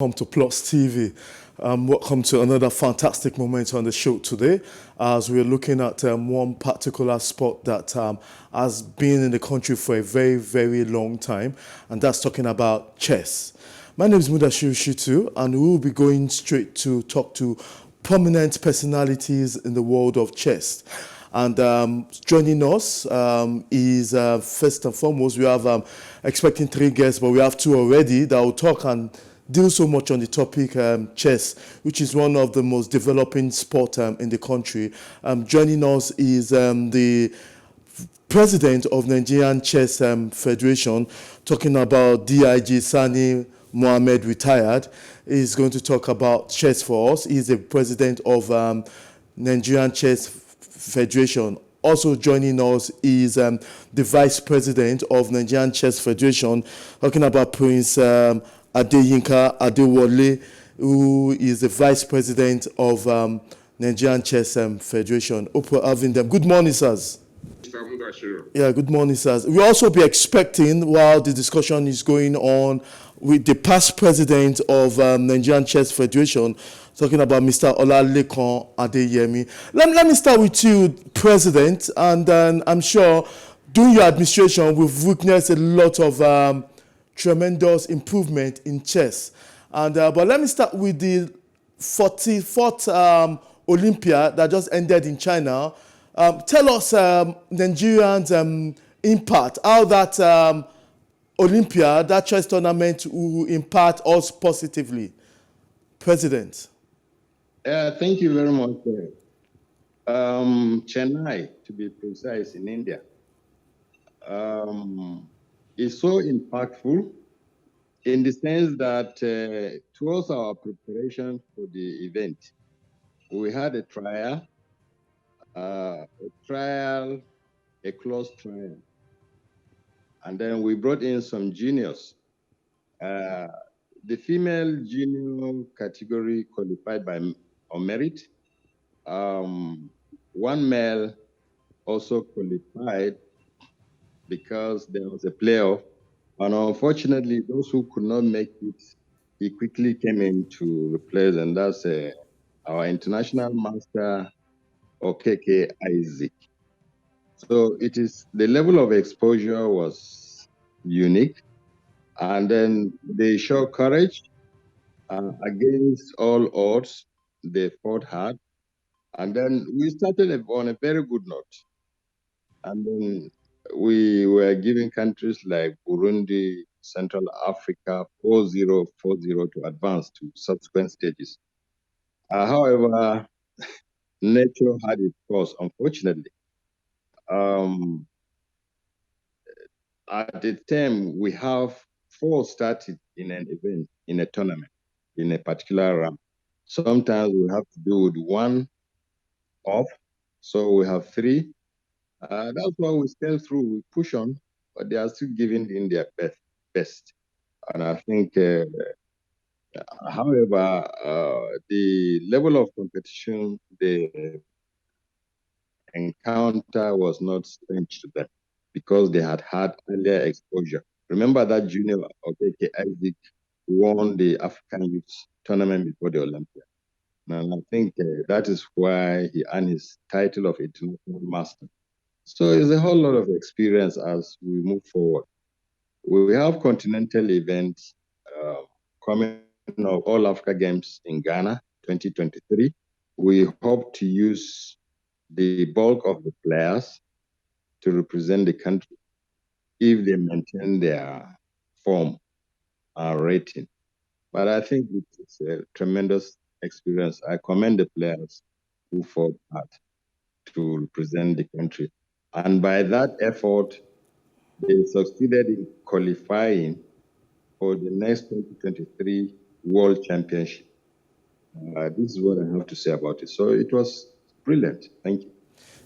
Welcome to Plus TV. Welcome to another fantastic moment on the show today as we're looking at one particular sport that has been in the country for a very, very long time, and that's talking about chess. My name is Mudashiru Shitu, and we will be going straight to talk to prominent personalities in the world of chess. And joining us is, first and foremost, we have expecting 3 guests, but we have 2 already that will talk and deal so much on the topic chess, which is one of the most developing sport in the country. Joining us is the president of Nigerian Chess Federation, talking about DIG Sanni Mohammed, retired. He's going to talk about chess for us. He's the president of Nigerian Chess Federation. Also joining us is the vice president of Nigerian Chess Federation, talking about Prince Adeyinka Adewole, who is the vice president of Nigerian Chess Federation. Hope we're having them. Good morning, sirs. Yeah, good morning, sirs. We'll also be expecting, while the discussion is going on, with the past president of Nigerian Chess Federation, talking about Mr. Ọlálékan Adéyemí. Let me start with you, President, and then I'm sure during your administration, we've witnessed a lot of tremendous improvement in chess. And but let me start with the 44th Olympiad that just ended in China. Tell us Nigerians' impact, how that Olympiad, that chess tournament, will impact us positively. President. Thank you very much. Chennai, to be precise, in India, is so impactful in the sense that towards our preparation for the event, we had a trial, a close trial, and then we brought in some juniors. The female junior category qualified on merit. One male also qualified because there was a playoff. And unfortunately, those who could not make it, he quickly came in to replace, and that's our international master, Okeke Isaac. So the level of exposure was unique. And then they showed courage against all odds. They fought hard. And then we started on a very good note. And then we were giving countries like Burundi, Central Africa, 4-0 to advance to subsequent stages. However, nature had its course, unfortunately. At the time, we have 4 started in an event, in a tournament, in a particular round. Sometimes we have to do with 1 off, so we have 3. That's why we scale through, we push on, but they are still giving in their best. And I think, however, the level of competition they encounter was not strange to them because they had earlier exposure. Remember that junior Okeke Isaac won the African Youth Tournament before the Olympia. And I think that is why he earned his title of international master. So it's a whole lot of experience as we move forward. We have continental events coming up, All Africa Games in Ghana, 2023. We hope to use the bulk of the players to represent the country if they maintain their form and rating. But I think it's a tremendous experience. I commend the players who fought hard to represent the country. And by that effort, they succeeded in qualifying for the next 2023 World Championship. This is what I have to say about it. So it was brilliant. Thank you.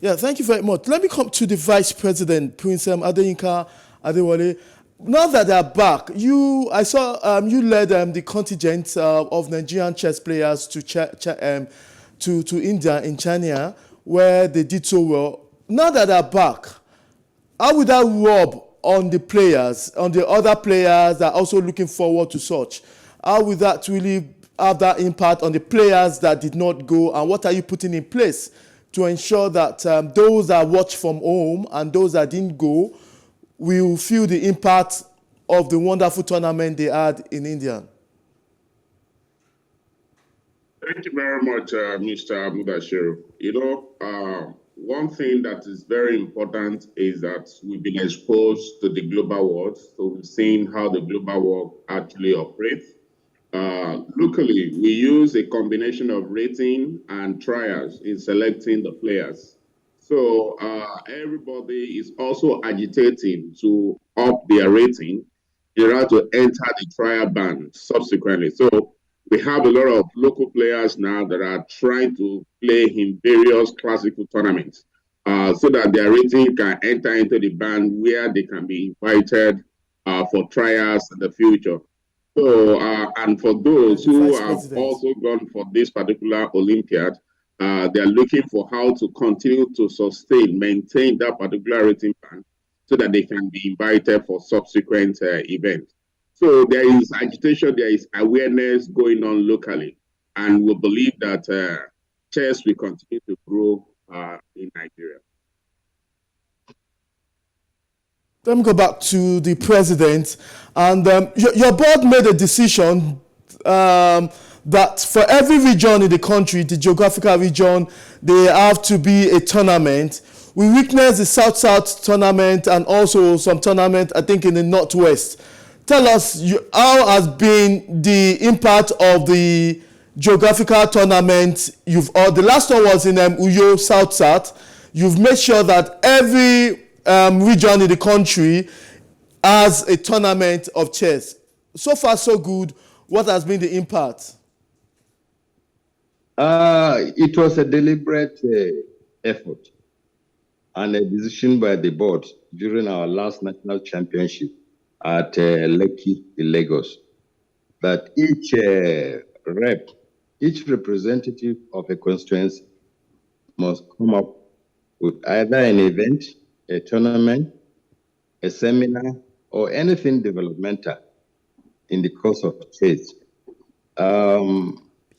Yeah, thank you very much. Let me come to the Vice President, Prince Adeyinka Adewole. Now that they are back, I saw you led the contingent of Nigerian chess players to India in China, where they did so well. Now that they are back, how would that rub on the players, on the other players that are also looking forward to such? How will that really have that impact on the players that did not go, and what are you putting in place to ensure that those that watch from home and those that didn't go will feel the impact of the wonderful tournament they had in India? Thank you very much, Mr. Mudashiru. One thing that is very important is that we've been exposed to the global world, so we've seen how the global world actually operates. Locally, we use a combination of rating and trials in selecting the players. So everybody is also agitating to up their rating in order to enter the trial band subsequently. So we have a lot of local players now that are trying to play in various classical tournaments so that their rating can enter into the band where they can be invited for trials in the future. So, and for those who have also gone for this particular Olympiad, they are looking for how to continue to maintain that particular rating band so that they can be invited for subsequent events. So there is agitation, there is awareness going on locally, and we believe that chess will continue to grow in Nigeria. Let me go back to the president. And your board made a decision that for every region in the country, the geographical region, they have to be a tournament. We witnessed the South-South tournament and also some tournament, I think, in the Northwest. Tell us how has been the impact of the geographical tournament. The last one was in Uyo, South-South. You've made sure that every region in the country has a tournament of chess. So far, so good. What has been the impact? It was a deliberate effort and a decision by the board during our last national championship at Lekki in Lagos that each representative of a constituency must come up with either an event, a tournament, a seminar, or anything developmental in the course of chess.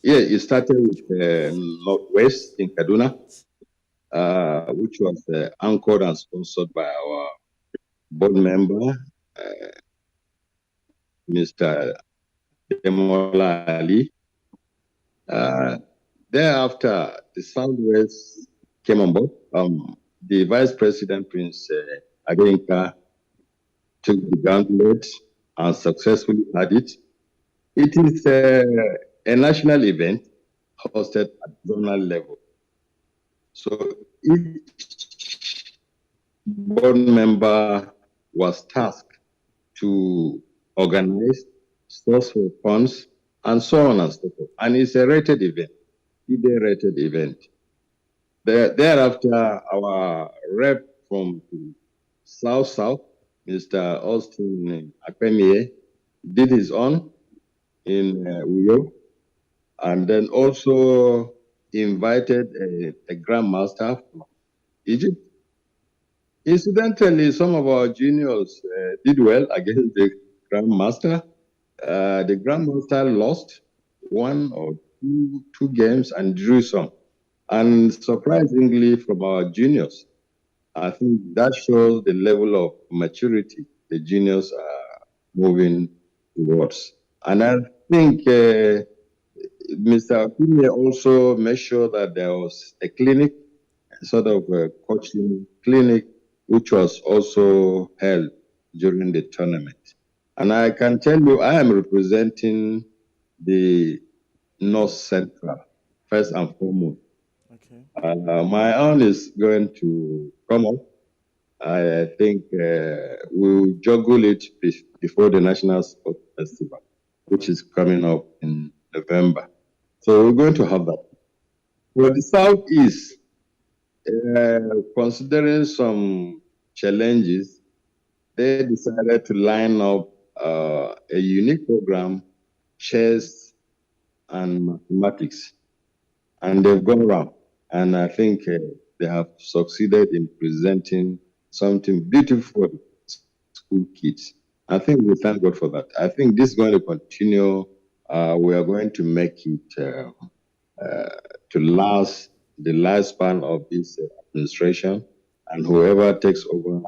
It started with Northwest in Kaduna, which was anchored and sponsored by our board member, Mr. Adewole. Thereafter, the Southwest came on board. The Vice President, Prince Adeyinka, took the gauntlet and successfully had it. It is a national event hosted at zonal level. So each board member was tasked to organize, source for funds, and so on and so forth. And it's a rated event, FIDE rated event. Thereafter, our rep from South-South, Mr. Austin Akpemie, did his own in Uyo, and then also invited a grandmaster from Egypt. Incidentally, some of our juniors did well against the grandmaster. The grandmaster lost one or two games and drew some. And surprisingly, from our juniors, I think that shows the level of maturity the juniors are moving towards. And I think Mr. Akpemie also made sure that there was a clinic, sort of a coaching clinic, which was also held during the tournament. And I can tell you, I am representing the North Central, first and foremost. Okay. My own is going to come up. I think we'll juggle it before the National Sports Festival, which is coming up in November. So we're going to have that. For the Southeast, considering some challenges, they decided to line up a unique program, chess and mathematics. And they've gone around. And I think they have succeeded in presenting something beautiful for school kids. I think we thank God for that. I think this is going to continue we are going to make it to last the lifespan of this administration, and whoever takes over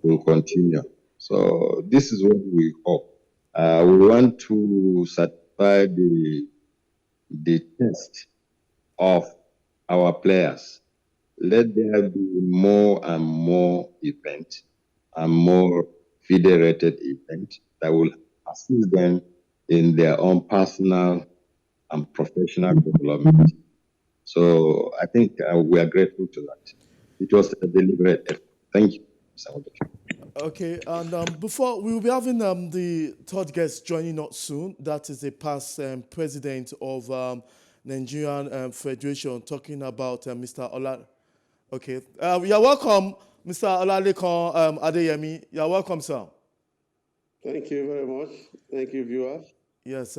will continue. So this is what we hope. We want to satisfy the test of our players. Let there be more and more events and more federated events that will assist them in their own personal and professional development. So I think we are grateful to that. It was a deliberate effort. Thank you, Mr. Mohammed. Okay, and before we will be having the third guest joining us soon. That is the past president of Nigerian Federation, talking about Mr. Ola. Okay, you're welcome, Mr. Ọlálékan Adéyemí. You're welcome, sir. Thank you very much. Thank you, viewers. Yes,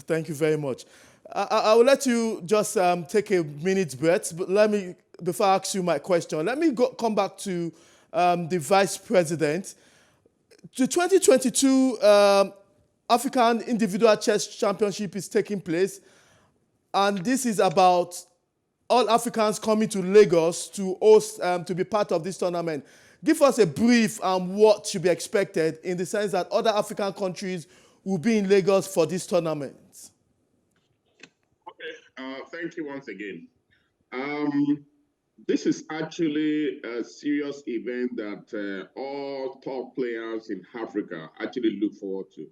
thank you very much. I will let you just take a minute's breath, but let me, before I ask you my question, let me come back to the vice president. The 2022 African Individual Chess Championship is taking place, and this is about all Africans coming to Lagos to host, to be part of this tournament. Give us a brief on what should be expected, in the sense that other African countries will be in Lagos for this tournament. Okay, thank you once again. This is actually a serious event that all top players in Africa actually look forward to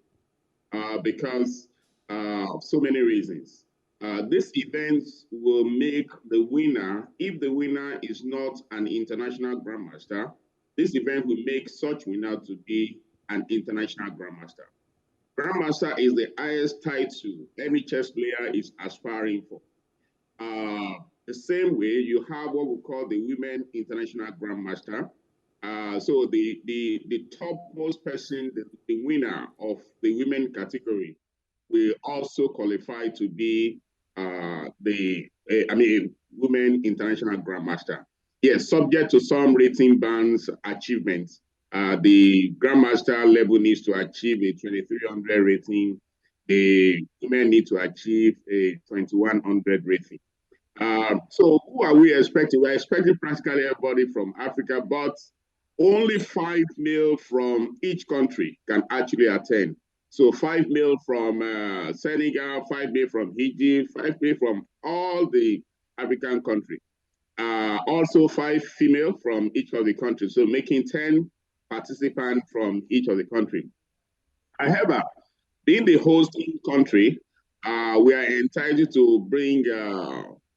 because of so many reasons. This event will make the winner, if the winner is not an international grandmaster, this event will make such winner to be an international grandmaster. Grandmaster is the highest title any chess player is aspiring for. The same way, you have what we call the Women International Grandmaster. So the topmost person, the winner of the women category, will also qualify to be Women International Grandmaster. Yes, subject to some rating bands achievements. The Grandmaster level needs to achieve a 2300 rating. The women need to achieve a 2100 rating. So who are we expecting? We're expecting practically everybody from Africa, but only 5 male from each country can actually attend. So 5 male from Senegal, 5 male from Egypt, 5 male from all the African countries. Also 5 female from each of the countries, so making 10 participants from each of the countries. However, being the hosting country, we are entitled to bring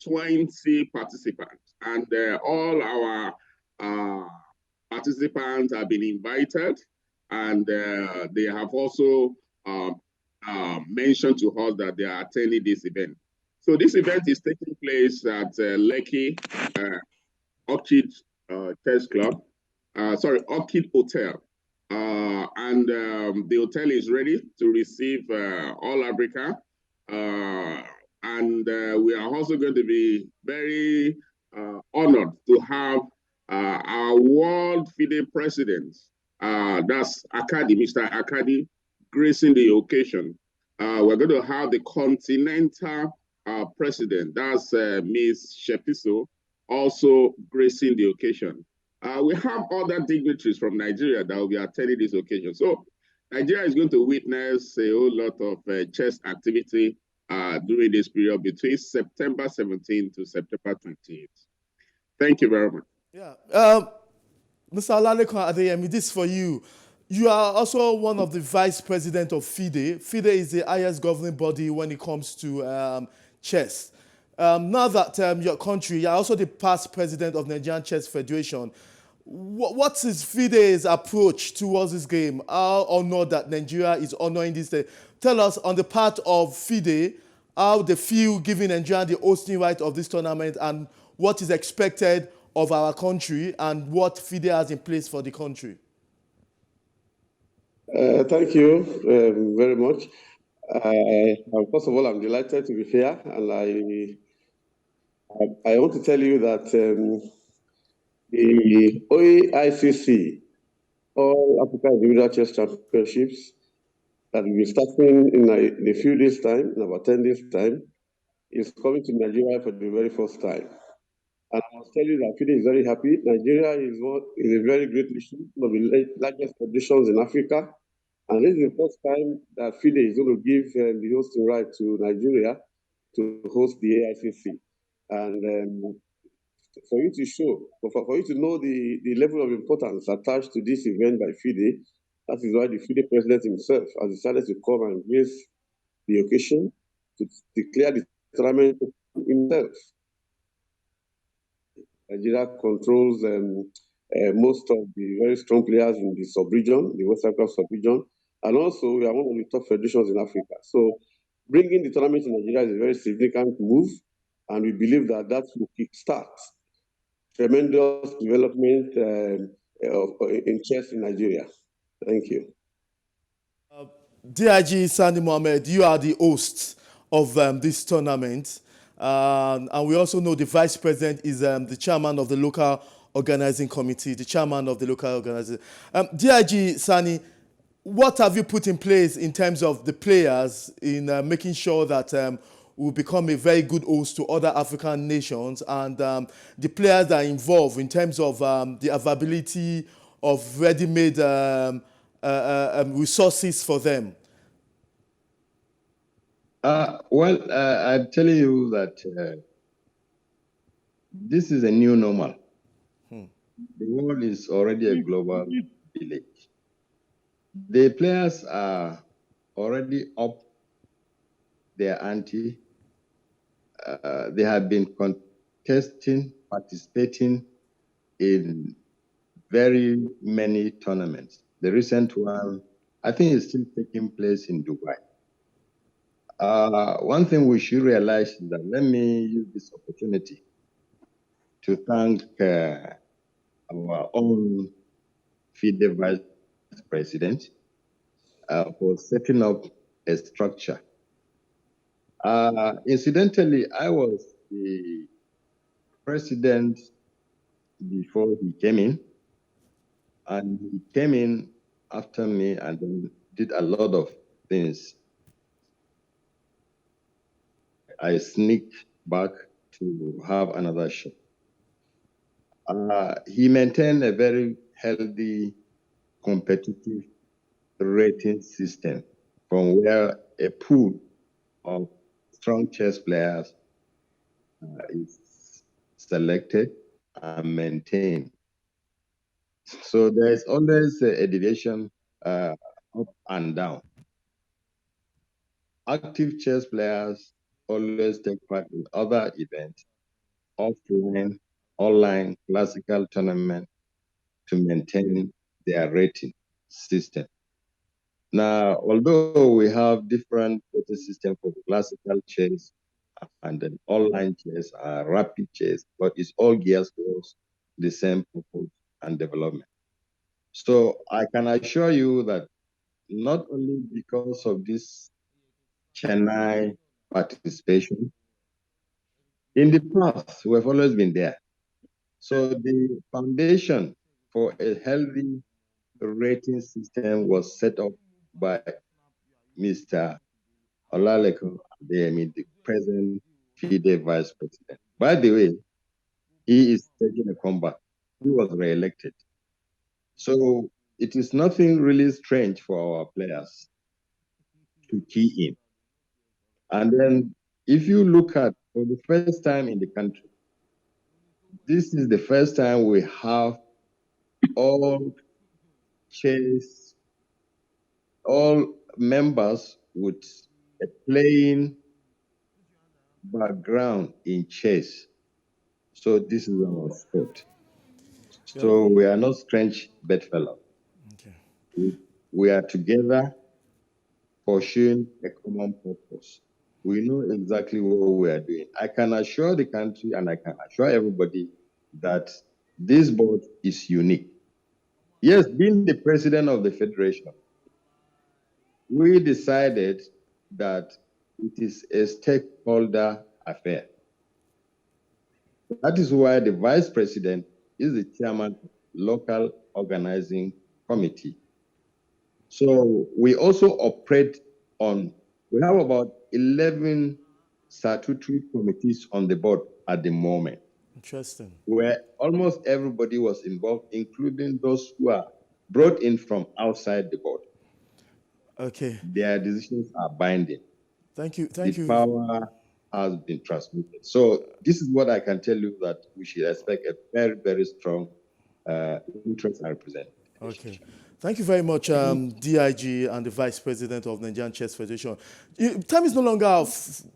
20 participants, and all our participants have been invited, and they have also mentioned to us that they are attending this event. So this event is taking place at Lekki Orchid Chess Club, Orchid Hotel. And the hotel is ready to receive all Africa. And we are also going to be very honored to have our World FIDE president, that's Akadi, Mr. Akadi, gracing the occasion. We're going to have the continental president, that's Ms. Shepiso, also gracing the occasion. We have other dignitaries from Nigeria that will be attending this occasion. So Nigeria is going to witness a whole lot of chess activity during this period between September 17th to September 28th. Thank you very much. Yeah, Mr. Ọlálékan Adéyemí, this is for you. You are also one of the vice president of FIDE. FIDE is the highest governing body when it comes to chess. Now that your country, you are also the past president of Nigerian Chess Federation. What is FIDE's approach towards this game? How honored that Nigeria is honoring this day? Tell us on the part of FIDE, how they feel giving Nigeria the hosting right of this tournament, and what is expected of our country, and what FIDE has in place for the country. Thank you very much. First of all, I'm delighted to be here, and I want to tell you that the OAICC, All Africa Individual Chess Championships, that will be starting in a few days' time, in about 10 days' time, is coming to Nigeria for the very first time. And I must tell you that FIDE is very happy. Nigeria is a very great nation, one of the largest federations in Africa. And this is the first time that FIDE is going to give the hosting right to Nigeria to host the AICC. And for you to show, for you to know the level of importance attached to this event by FIDE, that is why the FIDE president himself has decided to come and grace the occasion to declare the tournament himself. Nigeria controls most of the very strong players in the sub-region, the West Africa sub-region, and also we are one of the top federations in Africa. So bringing the tournament to Nigeria is a very significant move, and we believe that that will kickstart tremendous development in chess in Nigeria. Thank you. DIG Sanni Mohammed, you are the host of this tournament. And we also know the vice president is the chairman of the local organizing committee, the chairman of the local organizing. DIG Sanni, what have you put in place in terms of the players in making sure that we'll become a very good host to other African nations, and the players that are involved in terms of the availability of ready-made resources for them? I'm telling you that this is a new normal. The world is already a global village. The players are already up their ante. They have been contesting, participating in very many tournaments. The recent one, I think, is still taking place in Dubai. One thing we should realize is that, let me use this opportunity to thank our own FIDE Vice President for setting up a structure. Incidentally, I was the president before he came in, and he came in after me and then did a lot of things. I sneaked back to have another shot. He maintained a very healthy, competitive rating system from where a pool of strong chess players is selected and maintained. So there's always a deviation up and down. Active chess players always take part in other events, offline, online, classical tournament, to maintain their rating system. Now, although we have different rating systems for classical chess and then online chess, rapid chess, but it's all geared towards the same purpose and development. So I can assure you that not only because of this Chennai participation, in the past, we've always been there. So the foundation for a healthy rating system was set up by Mr. Ọlálékan, the present FIDE vice president. By the way, he is taking a comeback. He was re-elected. So it is nothing really strange for our players to key in. And then if you look at, for the first time in the country, this is the first time we have all chess, all members with a playing background in chess. So this is our sport. So we are not strange bedfellows. Okay. We are together pursuing a common purpose. We know exactly what we are doing. I can assure the country and I can assure everybody that this board is unique. Yes, being the president of the federation, we decided that it is a stakeholder affair. That is why the vice president is the chairman of local organizing committee. So we also operate we have about 11 statutory committees on the board at the moment. Interesting. Where almost everybody was involved, including those who are brought in from outside the board. Okay. Their decisions are binding. Thank you. The power has been transmitted. So this is what I can tell you, that we should expect a very, very strong interest and representation. Okay. Thank you very much, DIG and the Vice President of Nigerian Chess Federation. Time is no longer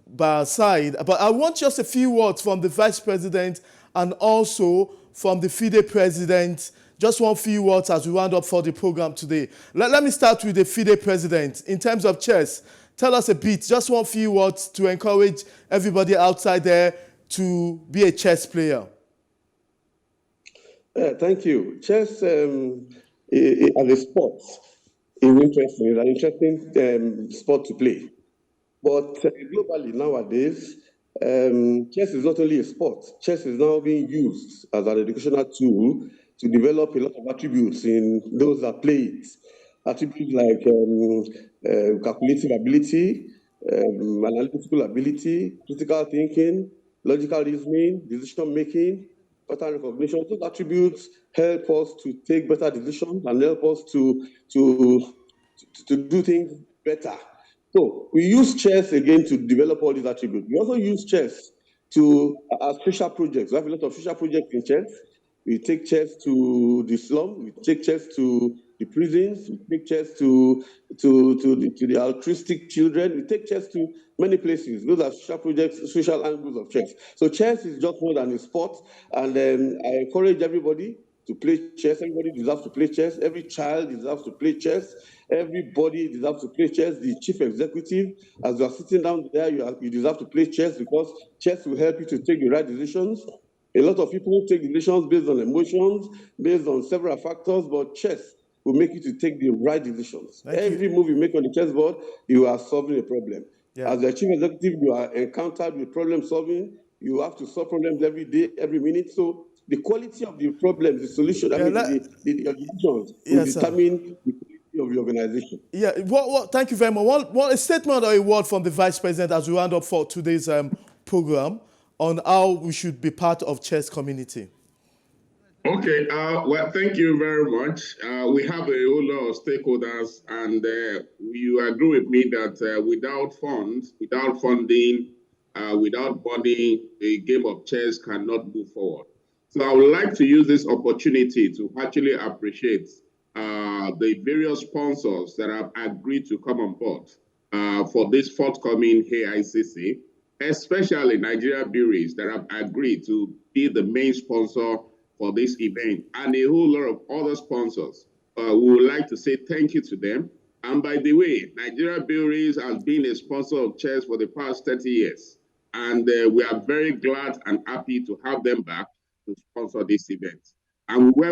by our side, but I want just a few words from the Vice President and also from the FIDE President. Just one few words as we round up for the program today. Let me start with the FIDE President. In terms of chess, tell us a bit, just one few words to encourage everybody outside there to be a chess player. Thank you. Chess as a sport is interesting. It's an interesting sport to play. But globally nowadays, chess is not only a sport. Chess is now being used as an educational tool to develop a lot of attributes in those that play it. Attributes like calculative ability, analytical ability, critical thinking, logical reasoning, decision making, pattern recognition. Those attributes help us to take better decisions and help us to do things better. So we use chess again to develop all these attributes. We also use chess as social projects. We have a lot of social projects in chess. We take chess to the slum. We take chess to the prisons. We take chess to the altruistic children. We take chess to many places. Those are social projects, social angles of chess. So chess is just more than a sport. And I encourage everybody to play chess. Everybody deserves to play chess. Every child deserves to play chess. Everybody deserves to play chess. The chief executive, as you are sitting down there, you deserve to play chess, because chess will help you to take the right decisions. A lot of people take decisions based on emotions, based on several factors, but chess will make you to take the right decisions. Every move you make on the chessboard, you are solving a problem. Yeah. As a chief executive, you are encountered with problem solving. You have to solve problems every day, every minute. So the quality of the problems, the solution, the decisions will determine the quality of the organization. Yeah, thank you very much. A statement or a word from the Vice President as we round up for today's program on how we should be part of chess community. Okay, well, thank you very much. We have a whole lot of stakeholders, and you agree with me that without funds, without funding, without money, the game of chess cannot move forward. So I would like to use this opportunity to actually appreciate the various sponsors that have agreed to come on board for this forthcoming AICC, especially Nigeria breweries that have agreed to be the main sponsor for this event, and a whole lot of other sponsors. We would like to say thank you to them. And by the way, Nigeria breweries has been a sponsor of chess for the past 30 years. And we are very glad and happy to have them back to sponsor this event. And we